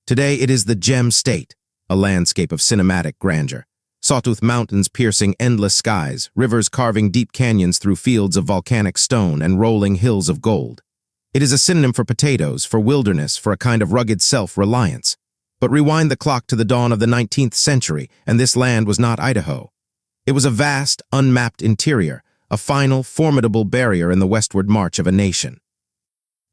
Today it is the Gem State, a landscape of cinematic grandeur. Sawtooth mountains piercing endless skies, rivers carving deep canyons through fields of volcanic stone and rolling hills of gold. It is a synonym for potatoes, for wilderness, for a kind of rugged self-reliance. But rewind the clock to the dawn of the 19th century, and this land was not Idaho. It was a vast, unmapped interior, a final, formidable barrier in the westward march of a nation.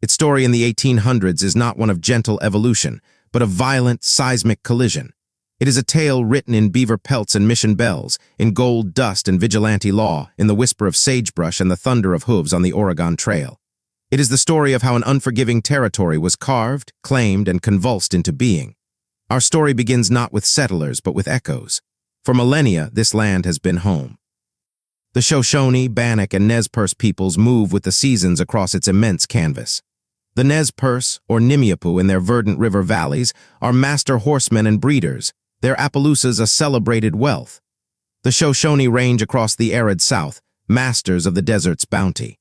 Its story in the 1800s is not one of gentle evolution, but of violent, seismic collision. It is a tale written in beaver pelts and mission bells, in gold dust and vigilante law, in the whisper of sagebrush and the thunder of hooves on the Oregon Trail. It is the story of how an unforgiving territory was carved, claimed, and convulsed into being. Our story begins not with settlers, but with echoes. For millennia, this land has been home. The Shoshone, Bannock, and Nez Perce peoples move with the seasons across its immense canvas. The Nez Perce, or Nimiapoo in their verdant river valleys, are master horsemen and breeders, their Appaloosas a celebrated wealth. The Shoshone range across the arid south, masters of the desert's bounty.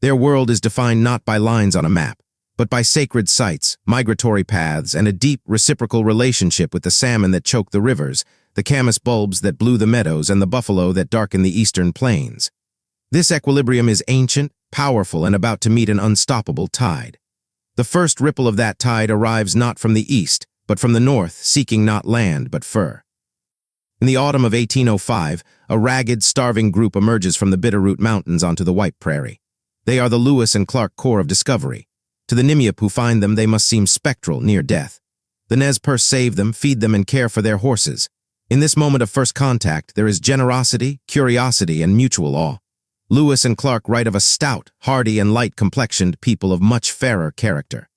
Their world is defined not by lines on a map, but by sacred sites, migratory paths, and a deep, reciprocal relationship with the salmon that choke the rivers, the camas bulbs that blue the meadows, and the buffalo that darken the eastern plains. This equilibrium is ancient, powerful, and about to meet an unstoppable tide. The first ripple of that tide arrives not from the east, but from the north, seeking not land but fur. In the autumn of 1805, a ragged, starving group emerges from the Bitterroot Mountains onto the White Prairie. They are the Lewis and Clark Corps of Discovery. To the Nimiap who find them, they must seem spectral, near death. The Nez Perce save them, feed them, and care for their horses. In this moment of first contact, there is generosity, curiosity, and mutual awe. Lewis and Clark write of a stout, hardy, and light-complexioned people of much fairer character.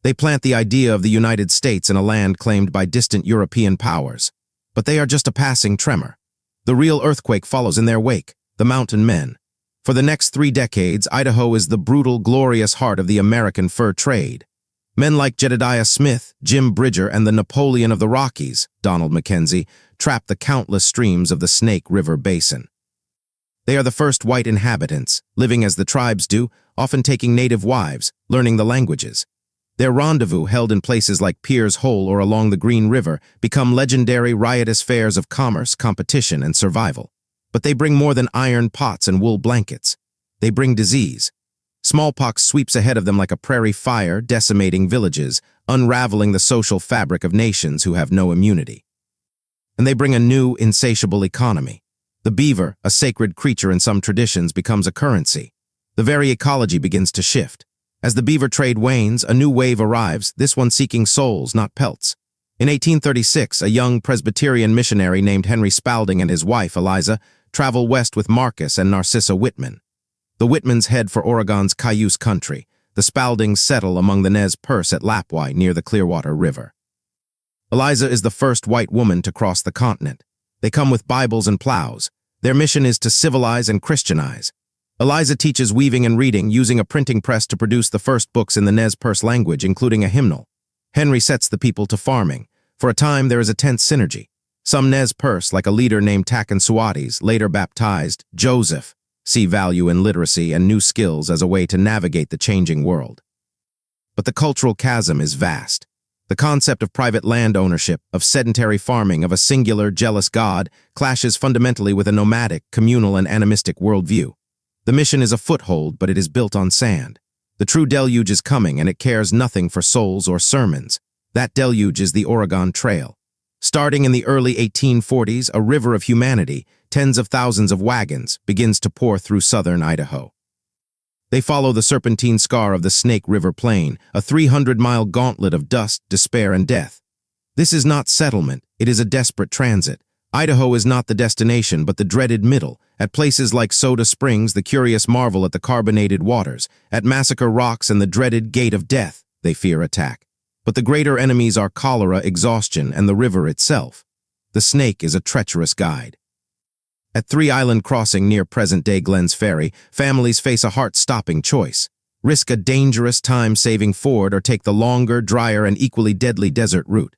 They plant the idea of the United States in a land claimed by distant European powers. But they are just a passing tremor. The real earthquake follows in their wake, the mountain men. For the next 3 decades, Idaho is the brutal, glorious heart of the American fur trade. Men like Jedediah Smith, Jim Bridger, and the Napoleon of the Rockies, Donald Mackenzie, trap the countless streams of the Snake River Basin. They are the first white inhabitants, living as the tribes do, often taking native wives, learning the languages. Their rendezvous, held in places like Pierre's Hole or along the Green River, become legendary riotous fairs of commerce, competition, and survival. But they bring more than iron pots and wool blankets. They bring disease. Smallpox sweeps ahead of them like a prairie fire, decimating villages, unraveling the social fabric of nations who have no immunity. And they bring a new, insatiable economy. The beaver, a sacred creature in some traditions, becomes a currency. The very ecology begins to shift. As the beaver trade wanes, a new wave arrives, this one seeking souls, not pelts. In 1836, a young Presbyterian missionary named Henry Spalding and his wife, Eliza, travel west with Marcus and Narcissa Whitman. The Whitmans head for Oregon's Cayuse country. The Spaldings settle among the Nez Perce at Lapwai near the Clearwater River. Eliza is the first white woman to cross the continent. They come with Bibles and plows. Their mission is to civilize and Christianize. Eliza teaches weaving and reading, using a printing press to produce the first books in the Nez Perce language, including a hymnal. Henry sets the people to farming. For a time, there is a tense synergy. Some Nez Perce, like a leader named Takansuates, later baptized Joseph, see value in literacy and new skills as a way to navigate the changing world. But the cultural chasm is vast. The concept of private land ownership, of sedentary farming, of a singular, jealous God, clashes fundamentally with a nomadic, communal, and animistic worldview. The mission is a foothold, but it is built on sand. The true deluge is coming, and it cares nothing for souls or sermons. That deluge is the Oregon Trail. Starting in the early 1840s, a river of humanity, tens of thousands of wagons, begins to pour through southern Idaho. They follow the serpentine scar of the Snake River Plain, a 300-mile gauntlet of dust, despair, and death. This is not settlement, it is a desperate transit. Idaho is not the destination, but the dreaded middle. At places like Soda Springs, the curious marvel at the carbonated waters. At Massacre Rocks and the dreaded Gate of Death, they fear attack. But the greater enemies are cholera, exhaustion, and the river itself. The Snake is a treacherous guide. At 3 Island Crossing near present-day Glens Ferry, families face a heart-stopping choice. Risk a dangerous, time-saving ford or take the longer, drier, and equally deadly desert route.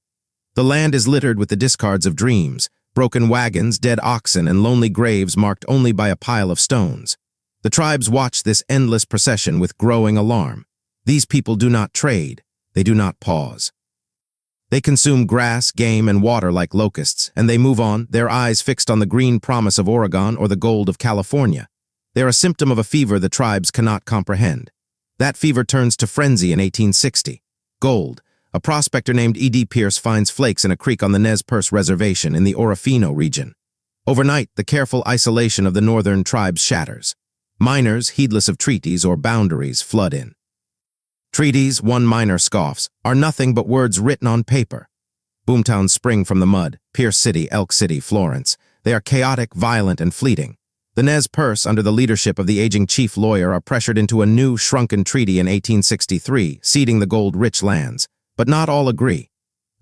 The land is littered with the discards of dreams. Broken wagons, dead oxen, and lonely graves marked only by a pile of stones. The tribes watch this endless procession with growing alarm. These people do not trade. They do not pause. They consume grass, game, and water like locusts, and they move on, their eyes fixed on the green promise of Oregon or the gold of California. They are a symptom of a fever the tribes cannot comprehend. That fever turns to frenzy in 1860. Gold. A prospector named E.D. Pierce finds flakes in a creek on the Nez Perce Reservation in the Orofino region. Overnight, the careful isolation of the northern tribes shatters. Miners, heedless of treaties or boundaries, flood in. Treaties, one miner scoffs, are nothing but words written on paper. Boomtowns spring from the mud, Pierce City, Elk City, Florence. They are chaotic, violent, and fleeting. The Nez Perce, under the leadership of the aging chief lawyer, are pressured into a new, shrunken treaty in 1863, ceding the gold-rich lands. But not all agree.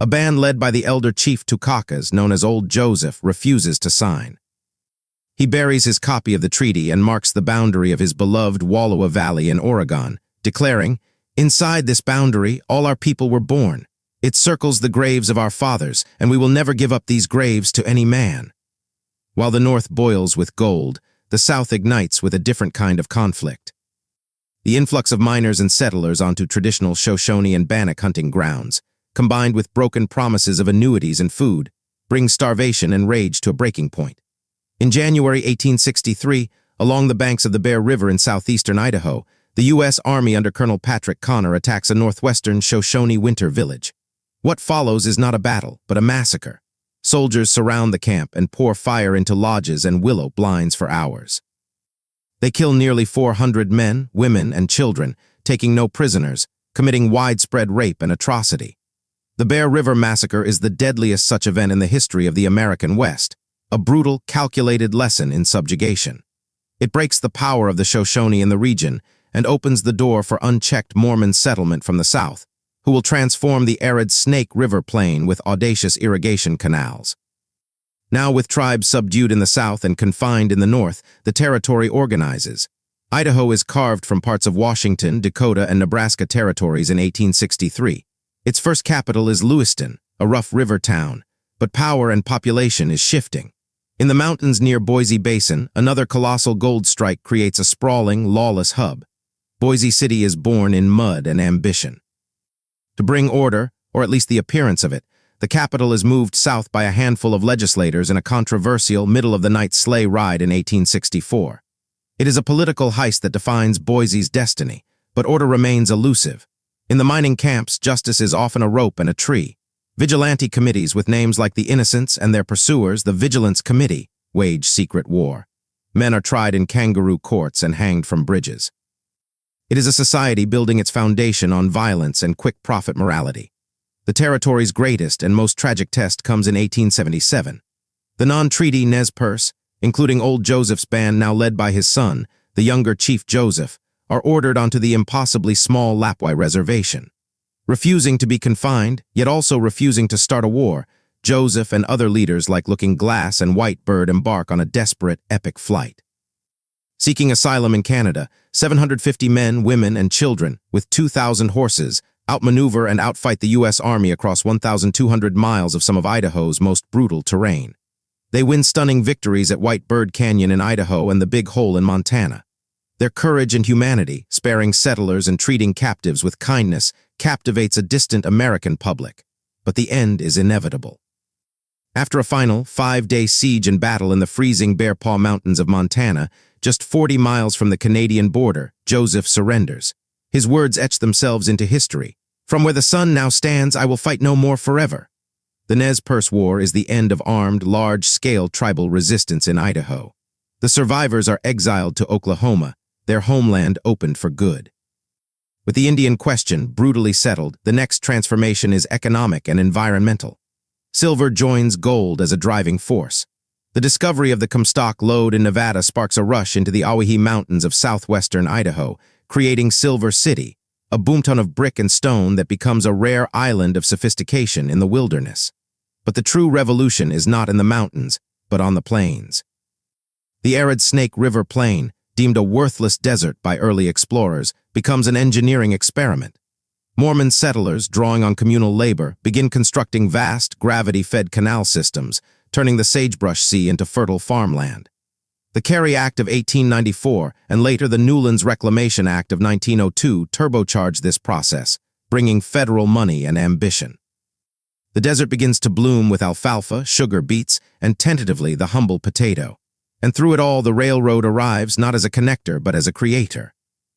A band led by the elder chief Tukakas, known as Old Joseph, refuses to sign. He buries his copy of the treaty and marks the boundary of his beloved Wallowa Valley in Oregon, declaring, "Inside this boundary, all our people were born. It circles the graves of our fathers, and we will never give up these graves to any man." While the North boils with gold, the South ignites with a different kind of conflict. The influx of miners and settlers onto traditional Shoshone and Bannock hunting grounds, combined with broken promises of annuities and food, brings starvation and rage to a breaking point. In January 1863, along the banks of the Bear River in southeastern Idaho, the U.S. Army under Colonel Patrick Connor attacks a northwestern Shoshone winter village. What follows is not a battle, but a massacre. Soldiers surround the camp and pour fire into lodges and willow blinds for hours. They kill nearly 400 men, women, and children, taking no prisoners, committing widespread rape and atrocity. The Bear River Massacre is the deadliest such event in the history of the American West, a brutal, calculated lesson in subjugation. It breaks the power of the Shoshone in the region and opens the door for unchecked Mormon settlement from the south, who will transform the arid Snake River plain with audacious irrigation canals. Now, with tribes subdued in the south and confined in the north, the territory organizes. Idaho is carved from parts of Washington, Dakota, and Nebraska territories in 1863. Its first capital is Lewiston, a rough river town, but power and population is shifting. In the mountains near Boise Basin, another colossal gold strike creates a sprawling, lawless hub. Boise City is born in mud and ambition. To bring order, or at least the appearance of it, the capital is moved south by a handful of legislators in a controversial middle-of-the-night sleigh ride in 1864. It is a political heist that defines Boise's destiny, but order remains elusive. In the mining camps, justice is often a rope and a tree. Vigilante committees with names like the Innocents and their pursuers, the Vigilance Committee, wage secret war. Men are tried in kangaroo courts and hanged from bridges. It is a society building its foundation on violence and quick profit morality. The territory's greatest and most tragic test comes in 1877. The non-treaty Nez Perce, including Old Joseph's band now led by his son, the younger Chief Joseph, are ordered onto the impossibly small Lapwai Reservation. Refusing to be confined, yet also refusing to start a war, Joseph and other leaders like Looking Glass and Whitebird embark on a desperate, epic flight. Seeking asylum in Canada, 750 men, women, and children, with 2,000 horses, outmaneuver and outfight the U.S. Army across 1,200 miles of some of Idaho's most brutal terrain. They win stunning victories at White Bird Canyon in Idaho and the Big Hole in Montana. Their courage and humanity, sparing settlers and treating captives with kindness, captivates a distant American public. But the end is inevitable. After a final 5-day siege and battle in the freezing Bear Paw Mountains of Montana, just 40 miles from the Canadian border, Joseph surrenders. His words etch themselves into history. "From where the sun now stands, I will fight no more forever." The Nez Perce War is the end of armed, large-scale tribal resistance in Idaho. The survivors are exiled to Oklahoma, their homeland opened for good. With the Indian question brutally settled, the next transformation is economic and environmental. Silver joins gold as a driving force. The discovery of the Comstock lode in Nevada sparks a rush into the Owyhee Mountains of southwestern Idaho, creating Silver City, a boomtown of brick and stone that becomes a rare island of sophistication in the wilderness. But the true revolution is not in the mountains, but on the plains. The arid Snake River Plain, deemed a worthless desert by early explorers, becomes an engineering experiment. Mormon settlers, drawing on communal labor, begin constructing vast, gravity-fed canal systems, turning the Sagebrush Sea into fertile farmland. The Carey Act of 1894 and later the Newlands Reclamation Act of 1902 turbocharged this process, bringing federal money and ambition. The desert begins to bloom with alfalfa, sugar beets, and tentatively the humble potato. And through it all, the railroad arrives not as a connector, but as a creator.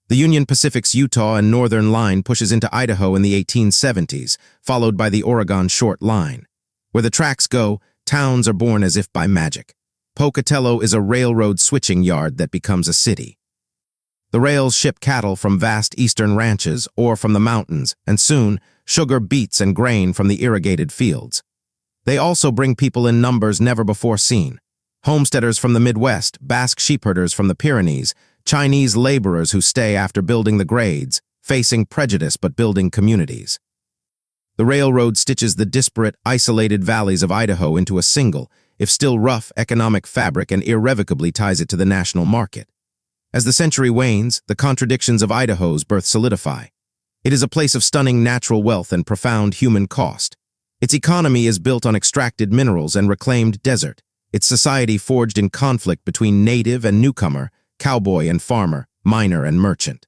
The Union Pacific's Utah and Northern Line pushes into Idaho in the 1870s, followed by the Oregon Short Line. Where the tracks go, towns are born as if by magic. Pocatello is a railroad switching yard that becomes a city. The rails ship cattle from vast eastern ranches or from the mountains, and soon, sugar, beets, and grain from the irrigated fields. They also bring people in numbers never before seen. Homesteaders from the Midwest, Basque sheepherders from the Pyrenees, Chinese laborers who stay after building the grades, facing prejudice but building communities. The railroad stitches the disparate, isolated valleys of Idaho into a single, if still rough, economic fabric and irrevocably ties it to the national market. As the century wanes, the contradictions of Idaho's birth solidify. It is a place of stunning natural wealth and profound human cost. Its economy is built on extracted minerals and reclaimed desert. Its society forged in conflict between native and newcomer, cowboy and farmer, miner and merchant.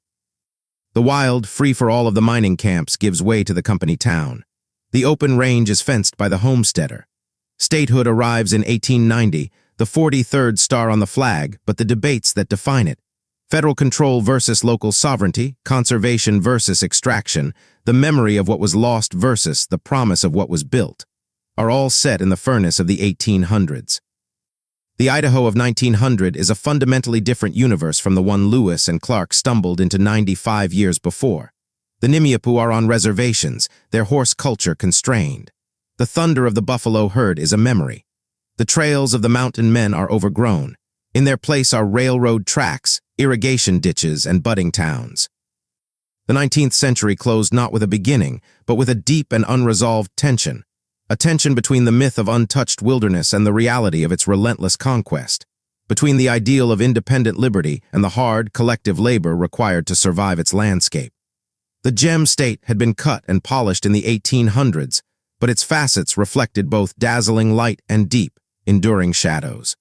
The wild, free-for-all of the mining camps gives way to the company town. The open range is fenced by the homesteader. Statehood arrives in 1890, the 43rd star on the flag, but the debates that define it. Federal control versus local sovereignty, conservation versus extraction, the memory of what was lost versus the promise of what was built, are all set in the furnace of the 1800s. The Idaho of 1900 is a fundamentally different universe from the one Lewis and Clark stumbled into 95 years before. The Nimiapu are on reservations, their horse culture constrained. The thunder of the buffalo herd is a memory. The trails of the mountain men are overgrown. In their place are railroad tracks, irrigation ditches, and budding towns. The 19th century closed not with a beginning, but with a deep and unresolved tension. A tension between the myth of untouched wilderness and the reality of its relentless conquest, between the ideal of independent liberty and the hard, collective labor required to survive its landscape. The gem state had been cut and polished in the 1800s, but its facets reflected both dazzling light and deep, enduring shadows.